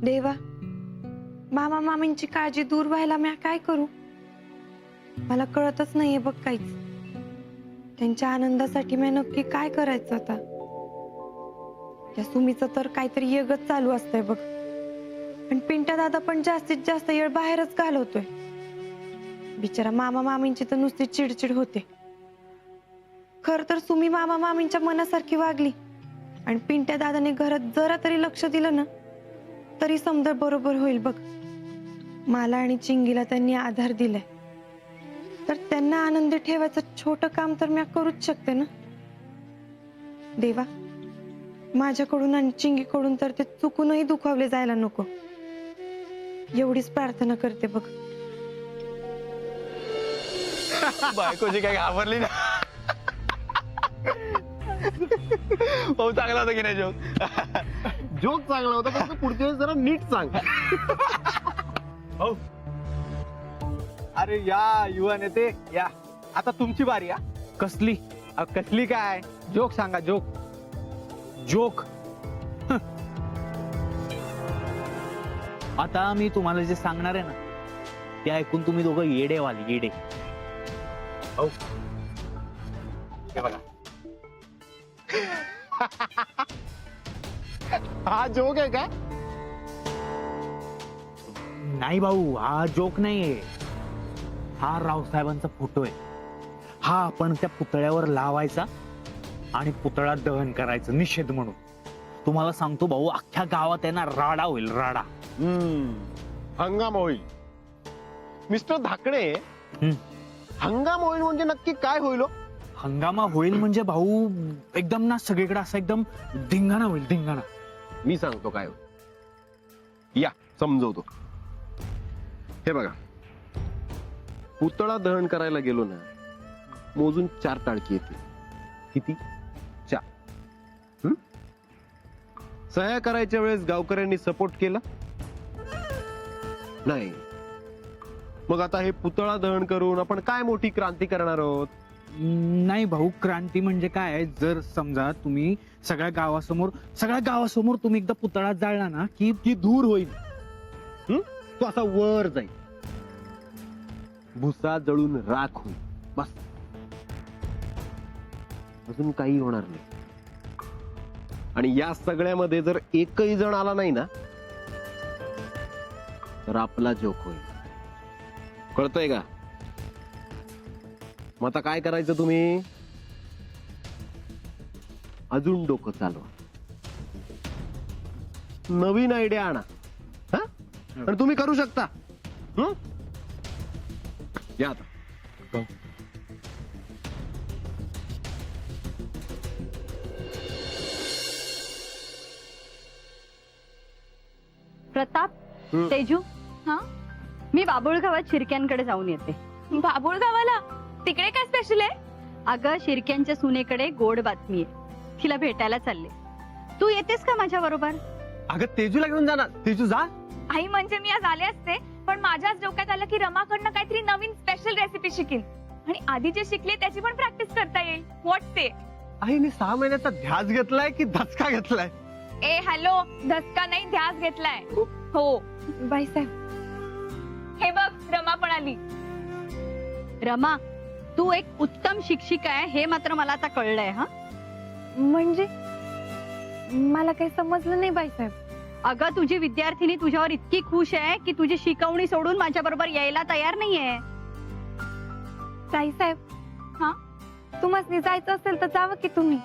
देवा, मामा मामींची काळजी दूर व्हायला मी काय करू? मला कळतच नाहीये बघ काहीच. त्यांच्या आनंदासाठी मी नक्की काय करायचं आता? या सुमीचं तर काहीतरी वेगळंच चालू असतंय बघ. पण पिंट्या दादा पण जास्तीत जास्त वेळ बाहेरच घालवतोय. बिचारा मामा मामींची तर नुसती चिडचिड होते. खर तर सुमी मामा मामींच्या मनासारखी वागली आणि पिंट्या दादाने घरात जरा तरी लक्ष दिलं ना, तरी समजा बरोबर होईल बघ. मला आणि चिंगीला त्यांनी आधार दिलाय, तर त्यांना आनंदी ठेवायचं छोटं काम तर मी करूच शकते ना. देवा, माझ्याकडून आणि चिंगीकडून तर ते चुकूनही दुखावले जायला नको, एवढीच प्रार्थना करते बघ. बायकोची काय घाबरली ना. भाऊ चांगला होता की नाही जोक? जोक चांगला होता, पण पुढच्या वेळेस जरा नीट सांग. भाऊ, अरे या युवा नेते या, आता तुमची बारी. या कसली कसली काय जोक सांगा. Joke joke. आता मी तुम्हाला जे सांगणार आहे ना, ते ऐकून तुम्ही दोघं येडे व्हाल, येडे. भाऊ हे बघा. हा जोक आहे का? नाही भाऊ, हा जोक नाहीये. हा रावसाहेबांचा फोटो आहे. हा आपण त्या पुतळ्यावर लावायचा आणि पुतळा दहन करायचं निषेध म्हणून. तुम्हाला सांगतो भाऊ, अख्ख्या गावात आहे ना राडा होईल, राडा. हंगाम होईल. मिस्टर धाकणे, हंगाम होईल म्हणजे नक्की काय होईल? हंगामा होईल म्हणजे भाऊ एकदम ना सगळीकडे असा एकदम धिंगाणा होईल, धिंगाणा. मी सांगतो काय होईल. या समजवतो. हे बघा, पुतळा दहन करायला गेलो ना, मोजून 4 टाळकी येते. किती? 4. सह्या करायच्या वेळेस गावकऱ्यांनी सपोर्ट केला नाही. मग आता हे पुतळा दहन करून आपण काय मोठी क्रांती करणार आहोत? नाही भाऊ, क्रांती म्हणजे काय आहे, जर समजा तुम्ही सगळ्या गावासमोर तुम्ही एकदा पुतळा जाळला ना की दूर होईल. तो असा वर जाईल, भुसा जळून राख होईल, बस. अजून काही होणार नाही. आणि या सगळ्यामध्ये जर एकही जण आला नाही ना, तर आपला जोक होईल. कळतंय का? मग आता काय करायचं तुम्ही? अजून डोकं चालवा, नवीन आयडिया आणा. हा, आणि तुम्ही करू शकता. या आता. प्रताप, तेजू, हा? मी बाबुळगावात शिर्क्यांकडे जाऊन येते. बाबुळगावाला? तिकडे काय स्पेशल आहे? अगं, शिर्क्यांच्या सुनेकडे गोड बातमी आहे. तिला भेटायला चालले. तू येतेस का माझ्या बरोबर? अगं तेजूला घेऊन जा ना. तेजू जा. आई, म्हणजे मी आज आले असते, पण माझ्याच डोक्यात आलं की रमाकडनं काहीतरी नवीन स्पेशल रेसिपी शिकेन आणि आधी जे शिकले त्याची पण प्रॅक्टिस करता येईल. व्हॉट से? आईने 6 महिन्याचा ध्यास घेतलाय की धचका घेतलाय? ए हॅलो, धसका नाही, ध्यास घेतलाय. हो बाईसाहेब. हे बघ, रमा पण आली. रमा, तू एक उत्तम शिक्षिका आहे हे मात्र मला आता कळलंय. हा, म्हणजे मला काही समजलं नाही बाईसाहेब. अगं, तुझी विद्यार्थिनी तुझ्यावर इतकी खुश आहे की तुझी शिकवणी सोडून माझ्या बरोबर यायला तयार नाहीये. साईसाहेब, हा, तुम्हाला जायचं असेल तर जावं की तुम्ही.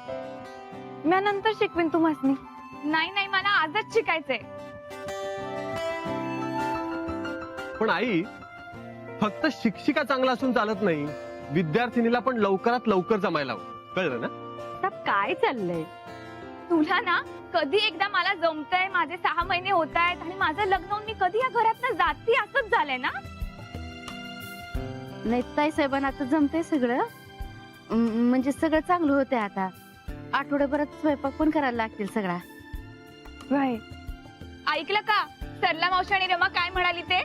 मी नंतर शिकवीन तुम्हाला. नाही नाही, मला आजच शिकायचंय. पण आई, फक्त शिक्षिका चांगला असून चालत नाही, विद्यार्थिनीला पण लवकरात लवकर जमायला हवं. कळलं ना? आता काय चाललंय? तुला ना कधी एकदा मला जमतंय, माझे 6 महिने होत आहेत आणि माझं लग्न होऊन मी कधी या घरात जाती, असंच झालंय ना. नाही ताई साहेबांना आता जमतंय सगळं. म्हणजे सगळं चांगलं होतंय आता. आठवड्याभरात स्वयंपाक पण करायला लागतील सगळा. ऐकलं का सरला मावशी आणि रमा काय म्हणाली ते?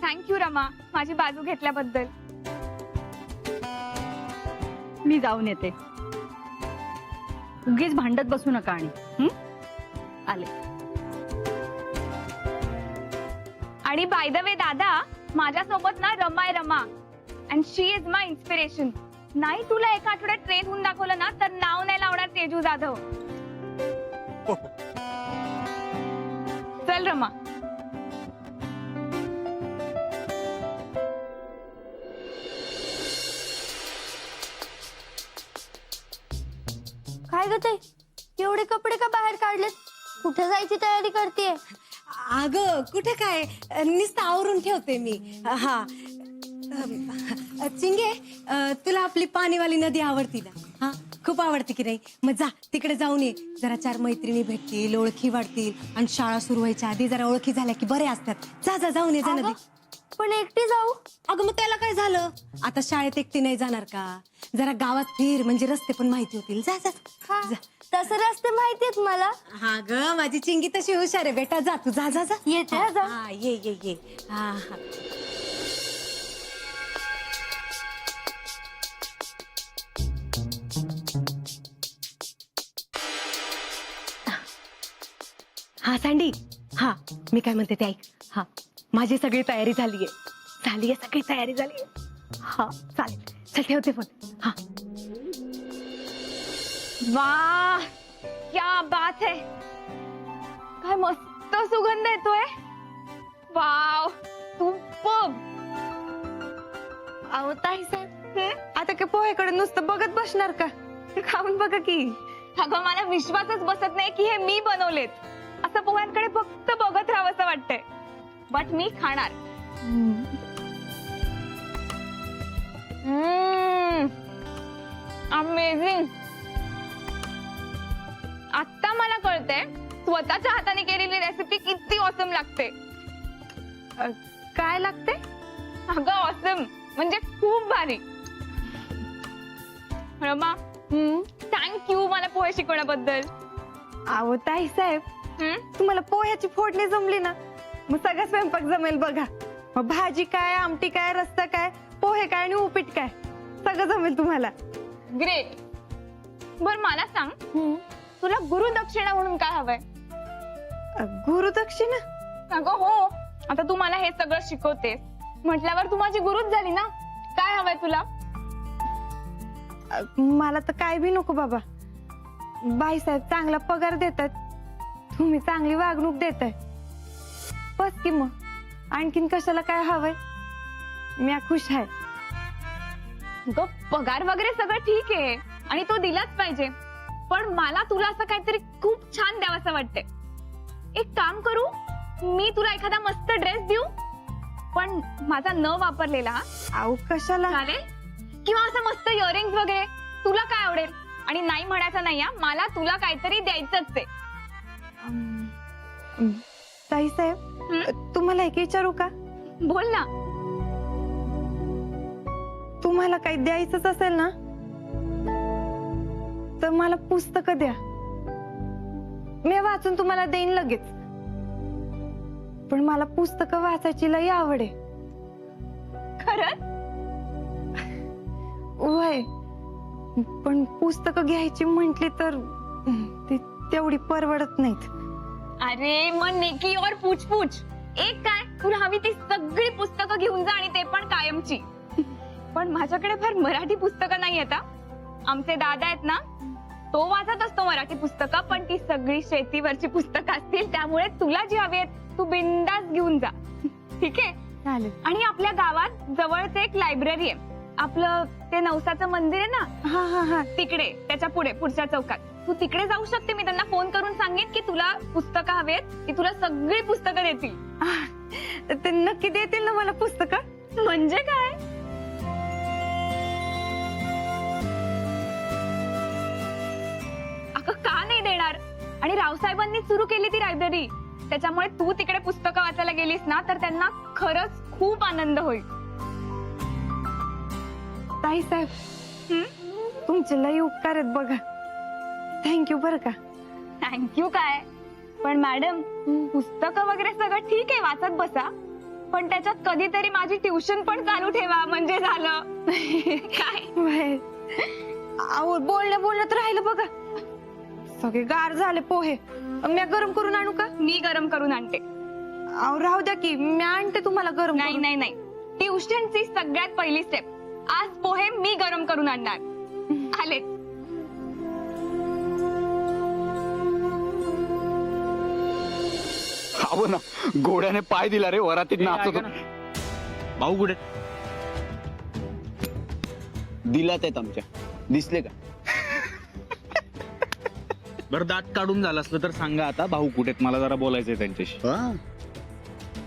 थँक्यू रमा, माझी बाजू घेतल्याबद्दल. मी जाऊन येते. उगीच भांडत बसू नका. आणि आले. आणि बाय द वे दादा, माझ्यासोबत ना रमा आहे, Rama. And she is my inspiration. नाही तुला एका आठवड्यात ट्रेन होऊन दाखवलं ना तर नाव नाही लावणार तेजू जाधव. चल रमा. काय ग ताई, एवढे कपडे का बाहेर काढलेत? कुठे जायची तयारी करतेय? अगं कुठे काय, नुसतं आवरून ठेवते मी. हा चिंगे, तुला आपली पाणीवाली नदी आवडती ना? हा खूप आवडते की नाही? मग जा तिकडे जाऊन ये. जरा 4 मैत्रिणी भेटतील, ओळखी वाढतील आणि शाळा सुरू व्हायच्या आधी जरा ओळखी झाल्या की बरे असतात. जा जा जाऊन ये जा नदी. पण एकटी जाऊ? अगं मग त्याला काय झालं? आता शाळेत एकटी नाही जाणार का? जरा गावात फिर, म्हणजे रस्ते पण माहिती होतील. जा जा जा. तसं रस्ते माहितीयेत मला. हा ग माझी चिंगी तशी हुशार आहे बेटा. जा तू, जा जा जा. येते हा, जा. हा ये ये ये. हा हा. हा सँडी, हा मी काय म्हणते ते ऐक. हा माझी सगळी तयारी झालीये. सगळी तयारी झालीये. हा चालेल, चल ठेवते फोन. हा वाह, क्या बात है. काय मस्त सुगंध येतोय. Wow, superb. अहो ताई साहेब, आता काय पोहेकडे नुसतं बघत बसणार का? खाऊन बघा की. अगं मला विश्वासच बसत नाही की हे मी बनवलेत. असं पोह्यांकडे फक्त बघत राहावंसं वाटतंय. बट मी खाणार. अमेझिंग. आता मला कळतंय स्वतःच्या हाताने केलेली रेसिपी किती ऑसम लागते. काय लागते? अगं ऑसम म्हणजे खूप भारी. रमा, थँक्यू मला पोहे शिकवण्याबद्दल. अहो ताई साहेब, तुम्हाला पोह्याची फोडणी जमली ना, मग सगळा स्वयंपाक जमेल बघा. मग भाजी काय, आमटी काय, रस्सा काय, पोहे काय आणि उपीट काय, सगळं जमेल तुम्हाला. ग्रेट. बर मला सांग, तुला गुरुदक्षिणा म्हणून काय हवंय? गुरुदक्षिणा? अगं हो, आता तू मला हे सगळं शिकवतेस म्हटल्यावर तू माझी गुरुच झाली ना. काय हवंय तुला? मला तर काय बी नको बाबा. बाई साहेब चांगला पगार देतात, तुम्ही चांगली वागणूक देताय, बस की मग. आणखीन कशाला काय हवंय? मी खुश आहे. ग पगार वगैरे सगळं ठीक आहे आणि तो दिलाच पाहिजे, पण मला तुला असं काहीतरी खूप छान द्यावंसं वाटतंय. एक काम करू, मी तुला एखादा मस्त ड्रेस देऊ, पण माझा न वापरलेला. अहो कशाला? चालेल? किंवा असं मस्त इयरिंग्स वगैरे, तुला काय आवडेल? आणि नाही म्हणायचं नाही, मला तुला काहीतरी द्यायचंच आहे. ताई साहेब, तुम्हाला एक विचारू का? बोल ना. तुम्हाला काही द्यायचंच असेल ना, तर मला पुस्तकं द्या, मी वाचून तुम्हाला देईन लगेच. पण मला पुस्तकं वाचायची लई आवड आहे. खरंच? वय, पण पुस्तकं घ्यायची म्हटली तर ती तेवढी परवडत नाहीत. अरे मग नेकी और पूछ पूछ. एक काय, तुला हवी ती सगळी पुस्तकं घेऊन जा आणि ते पण कायमची. पण माझ्याकडे फार मराठी पुस्तकं नाही आहेत. आमचे दादा आहेत ना, तो वाचत असतो मराठी पुस्तकं, पण ती सगळी शेतीवरची पुस्तकं असतील, त्यामुळे तुला जी हवी आहेत तू बिंदास घेऊन जा. ठीक आहे? चालेल. आणि आपल्या गावात जवळच एक लायब्ररी आहे. आपलं ते नवसाचं मंदिर आहे ना, हा हा हा, तिकडे त्याच्या पुढे पुढच्या चौकात. तू तिकडे जाऊ शकते. मी त्यांना फोन करून सांगेन की तुला पुस्तकं हवेत, की तुला सगळी पुस्तकं देतील. ते नक्की देतील ना मला पुस्तकं? म्हणजे काय? अगं का नाही देणार? आणि रावसाहेबांनी सुरू केली ती लायब्ररी, त्याच्यामुळे तू तिकडे पुस्तकं वाचायला गेलीस ना तर त्यांना खरंच खूप आनंद होईल. ताई साहेब, तुमचे लई उपकार आहेत बघा. थँक्यू बरं का. थँक्यू काय, पण मॅडम पुस्तकं वगैरे सगळं ठीक आहे, वाचत बसा, पण त्याच्यात कधीतरी माझी ट्युशन पण चालू ठेवा म्हणजे झालं. काय? अहो बोलण्यात राहिलं बघा. सगळे गार झाले पोहे, मी गरम करून आणू का? मी गरम करून आणते. अहो राहू द्या की मी आणते तुम्हाला गरम नाही करून. नाही नाही, ट्युशनची सगळ्यात पहिली स्टेप, आज पोहे मी गरम करून आणणार. आलेच. अहो ना, घोड्याने पाय दिला रे, वरातीत ए, नाचत ऐका होता. ना. भाऊ कुठे? दिलात आहेत आमच्या, दिसले का? बरं दात काढून झालं असलं तर सांगा आता भाऊ कुठेत, मला जरा बोलायचंय त्यांच्याशी.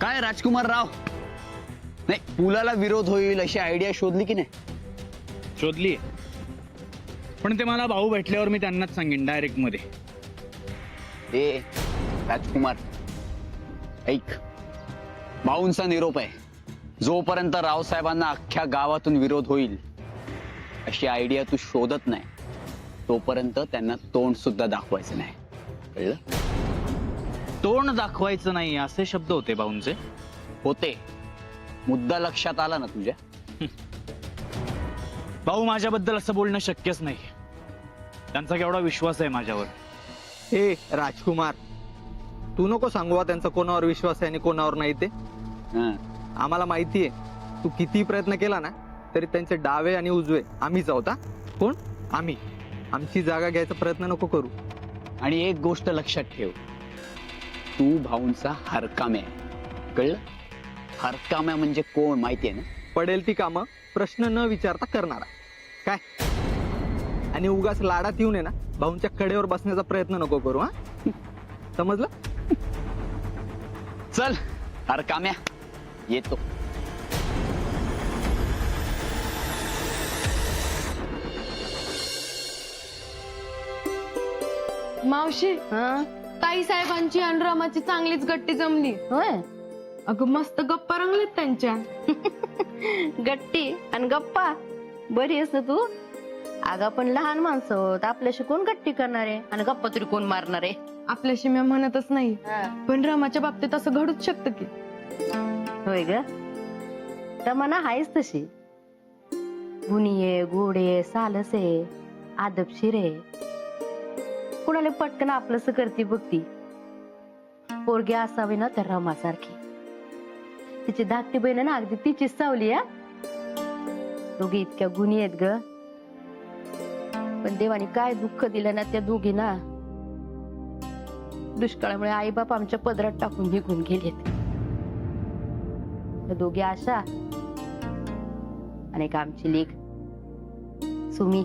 काय राजकुमार राव, नाही पुलाला विरोध होईल अशी आयडिया शोधली की नाही? शोधली, पण ते मला भाऊ भेटल्यावर मी त्यांनाच सांगेन डायरेक्ट मध्ये. ए राजकुमार, ऐक, भाऊंचा निरोप आहे, जोपर्यंत रावसाहेबांना अख्ख्या गावातून विरोध होईल अशी आयडिया तू शोधत नाही तोपर्यंत त्यांना तोंड सुद्धा दाखवायचं नाही, कळलं? तोंड दाखवायचं नाही असे शब्द होते भाऊंचे. होते, मुद्दा लक्षात आला ना तुझ्या? भाऊ माझ्याबद्दल असं बोलणं शक्यच नाही. त्यांचा केवढा विश्वास आहे माझ्यावर. हे राजकुमार, तू नको सांगू त्यांचा कोणावर विश्वास आहे आणि कोणावर नाही ते. हं. आम्हाला माहितीये, तू किती प्रयत्न केला ना तरी त्यांचे डावे आणि उजवे आम्हीच आहोत. हा? कोण? आम्ही. आमची जागा घ्यायचा प्रयत्न नको करू. आणि एक गोष्ट लक्षात ठेव, तू भाऊंचा हरकाम्या आहे, कळलं? हरकाम्या म्हणजे कोण माहितीये ना? पडेल ती कामं प्रश्न न विचारता करणारा, काय? आणि उगाच लाडात येऊन आहे ना भाऊंच्या कडेवर बसण्याचा प्रयत्न नको करू. हा, समजलं? चल हरकाम्या, येतो. मावशी, हा ताई साहेबांची आणि रमाची चांगलीच गट्टी जमली. होय. अगं मस्त गप्पा रंगलेत त्यांच्या. गट्टी आणि गप्पा, बरी आहेस ना तू? अगं पण लहान माणसं होत, आपल्याशी कोण गट्टी करणार आहे आणि गप्पा तरी कोण मारणार आहे? आपल्याशी मी म्हणतच नाही, पण रमाच्या बाबतीत असं घडूच शकतं की. होय ग, रमाना आहेच तशी. गुणी आहे, गोड आहे, सालस आहे, आदबशीर आहे. कुणाला पटकन आपलंस करते बघती. पोरगी असावी ना त्या रमासारखी. तिची धाकटी बहीण ना अगदी तिचीच सावली. या दोघी इतक्या गुणी आहेत ग, पण देवाने काय दुःख दिलं ना त्या दोघींना. दुष्काळामुळे आई बाप आमच्या पदरात टाकून निघून गेलेत. त्या दोघी आशा आणि एक आमची लेक सुमी.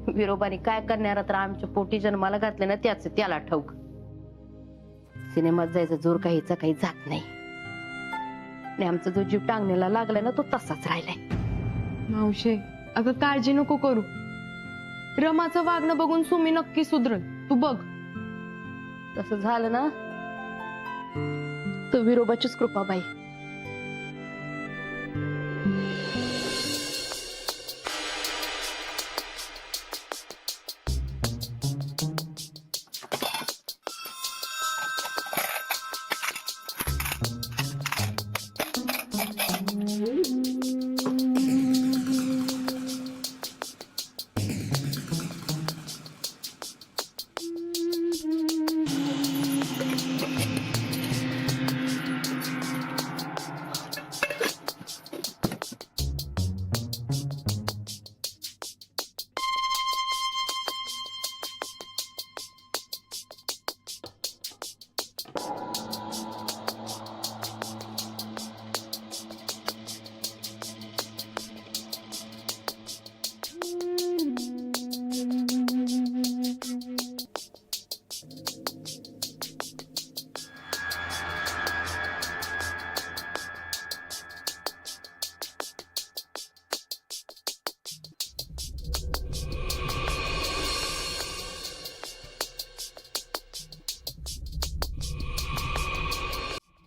विरोबाने काय करणार तर आमच्या पोटी जन्माला घातले ना त्याच त्याला ठाऊक. सिनेमात जायचा जोर काहीचा काही जात नाही आणि आमचा जो जीव टांगण्याला लागलाय ना तो तसाच राहिलाय. मावशे, अगं काळजी नको करू. रमाचं वागणं बघून सुमी नक्की सुधरल, तू बघ. तसं झालं ना तर विरोबाचीच कृपा बाई.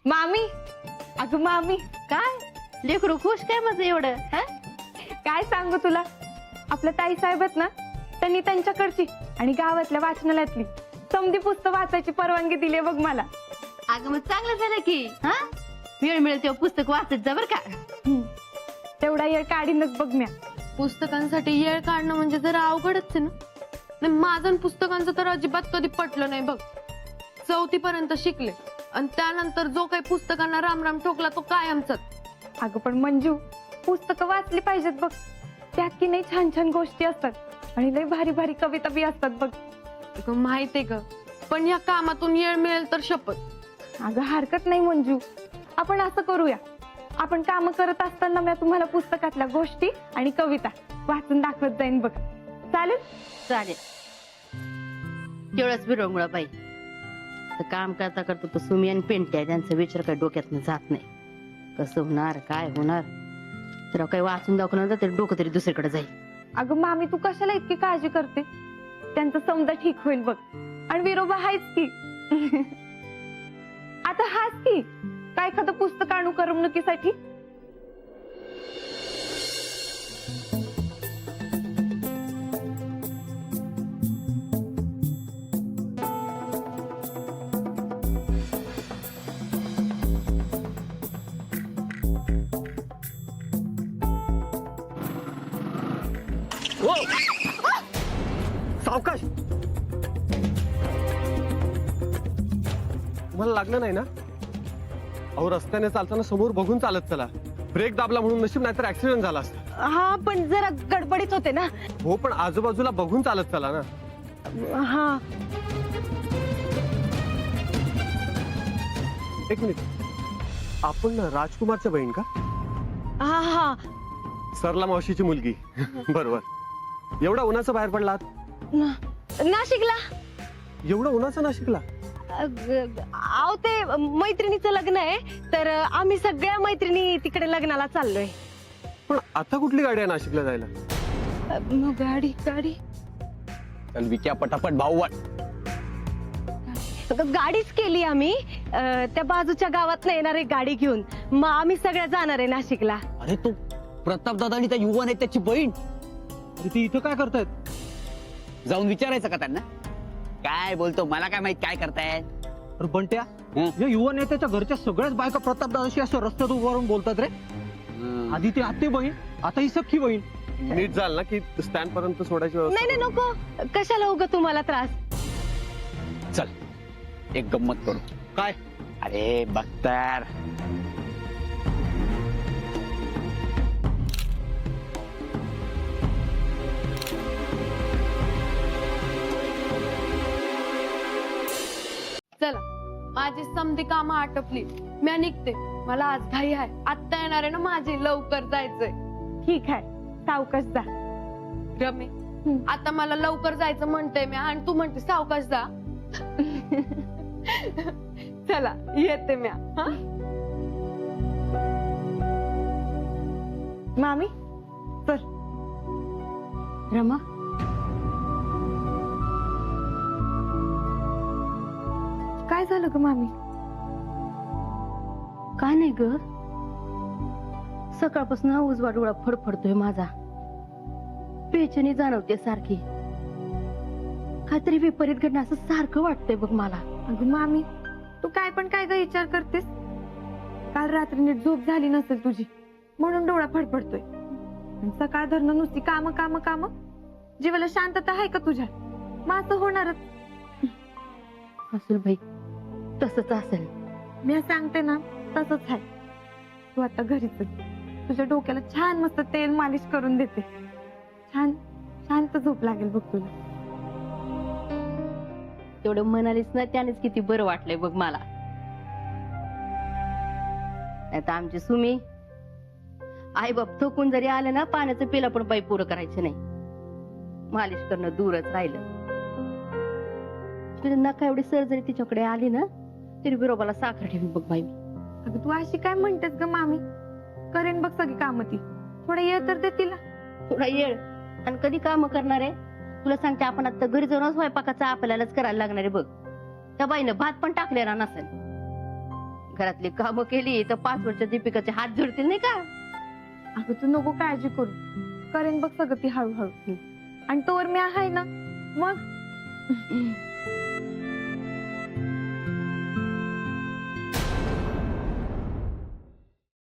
मामी, अगं मामी, काय लेकरू खुश काय माझं एवढं? हा? काय सांगू तुला, आपल्या ताई साहेब आहेत ना, त्यांनी त्यांच्याकडची आणि गावातल्या वाचनालयातली समधी पुस्तक वाचायची परवानगी दिली बघ मला. अगं मग चांगलं झालं की. हा, वेळ मिळेल तेव्हा पुस्तक वाचत जा बर का. तेवढा येळ काढीनच बघ म्या. पुस्तकांसाठी येळ काढणं म्हणजे जरा अवघडच आहे ना. नाही, माझं आणि पुस्तकांचं तर अजिबात कधी पटलं नाही बघ. 4थी पर्यंत शिकले आणि त्यानंतर जो काही पुस्तकांना रामराम ठोकला तो कायमचाच. अगं पण मंजू, पुस्तकं वाचली पाहिजेत बघ. त्यात की नाही छान छान गोष्टी असतात आणि लय भारी भारी कविता बी असतात बघ. अगं माहितीये ग, पण या कामातून येळ मिळेल तर शपथ. अगं हरकत नाही मंजू, आपण असं करूया. आपण काम करत असताना मी तुम्हाला पुस्तकातल्या गोष्टी आणि कविता वाचून दाखवत जाईन बघ. चालेल? चालेल. तेवढंच विरंगुळा बाई. तर काम करता करता तो सुमी आणि पेंट्या त्यांचा विचार काही डोक्यातनं जात नाही. कसं होणार काय होणार तर काही वाचून दाखवणार तर डोकं तरी दुसरीकडे जाईल. अगं मामी, तू कशाला इतकी काळजी करते? त्यांचा समजा ठीक होईल बघ. आणि विरोबा आहेच की. आता हाच की काय एखादं पुस्तक आणू करमणुकीसाठी? सावकाश. तुम्हाला लागलं नाही ना? अहो रस्त्याने चालताना समोर बघून चालत चला. ब्रेक दाबला म्हणून नशीब, नाहीतर ऍक्सिडेंट झाला असता. हा पण जरा गडबडीत होते ना. हो पण आजूबाजूला बघून चालत चला ना. हा एक मिनिट, आपण राजकुमारच्या बहीण का? हा हा सरला मावशीची मुलगी. बरोबर. एवढा उन्हाचं बाहेर पडलात? नाशिकला. एवढं उन्हाचं नाशिकला? आव ते मैत्रिणीचं लग्न आहे तर आम्ही सगळ्या मैत्रिणी तिकडे लग्नाला चाललोय. पण आता कुठली गाडी आहे नाशिकला जायला? गाडी गाडी चल विक्या पटापट भाऊ वाट. गाडीच केली आम्ही. त्या बाजूच्या गावात येणार आहे गाडी घेऊन. मग आम्ही सगळ्या जाणार आहे नाशिकला. अरे तो प्रताप दादा आणि त्या युवन आहे त्याची बहीण. अरे ती इथं काय करतायत? जाऊन विचारायचं का त्यांना? काय बोलतो मला काय माहित काय करतायत. अरे बंट्या, या युवा नेत्याच्या घरच्या सगळ्याच बायका प्रताप दादाशी असं रस्त्यात उभारून बोलतात रे. आधी ती आते बहीण, आता ही सख्खी बहीण. नीट झाल ना की स्टँड पर्यंत सोडायची व्यवस्था? नाही नाही नको, कशाला उगा तुम्हाला त्रास. चल एक गंमत करू. काय? अरे बख्तर, चला माझी समधी कामं आटपली. मी निघते, मला आज घाई आहे. आत्ता येणार आहे ना माझी, लवकर जायचंय. ठीक आहे, सावकाश जा. रमे आता मला लवकर जायचं म्हणते मी आणि तू म्हणते सावकाश जा. चला येते मी. हा मामी चल. रमा काय झालं ग मामी? काय नाही ग, सकाळपासून उजवा डोळा फडफडतोय माझा. बेचैनी जाणवते सारखी. काहीतरी विपरीत घडणं असं सारखं वाटतंय बघ मला. अगं मामी, तू काय पण काय ग विचार करतेस? काल रात्री नीट झोप झाली नसेल तुझी म्हणून डोळा फडफडतोय. आणि सकाळ धरणं नुसती काम काम काम. जीवाला शांतता आहे का तुझ्या? मग असं होणारच. असेल भाई, तसंच असेल. मी सांगते ना तसंच आहे. तू आता घरी चल, तुझ्या डोक्याला छान मस्त तेल मालिश करून देते. छान शांत झोप लागेल बघ तुला. तेवढं म्हणालीस ना त्यानेच किती बरं वाटलंय बघ मला. आता आमची सुमी आई बाप थकून जरी आले ना, पाण्याचं पिला पण बाई पुरं करायचं नाही. मालिश करणं दूरच राहिलं. तुझ्या नका एवढी सर्जरी तिच्याकडे आली ना तरी बिरोबाला साखर ठेवी बघ बाई. अगं तू अशी काय म्हणतेस ग मामी? करेन बघ सगळी कामं ती. थोडा येळ तर दे तिला. थोडा येळ आणि कधी काम करणार आहे तुला सांगते. आपण आता घरी जाऊन स्वयंपाकाचा आपल्यालाच करायला लागणार आहे बघ. त्या बाईनं भात पण टाकलेला नसेल. घरातली कामं केली तर 5 वर्षाच्या दीपिकाचे हात जोडतील नाही का? अगं तू नको काळजी करू, करेन बघ सगळं ती हळूहळू. आणि तोवर मी आहे ना मग.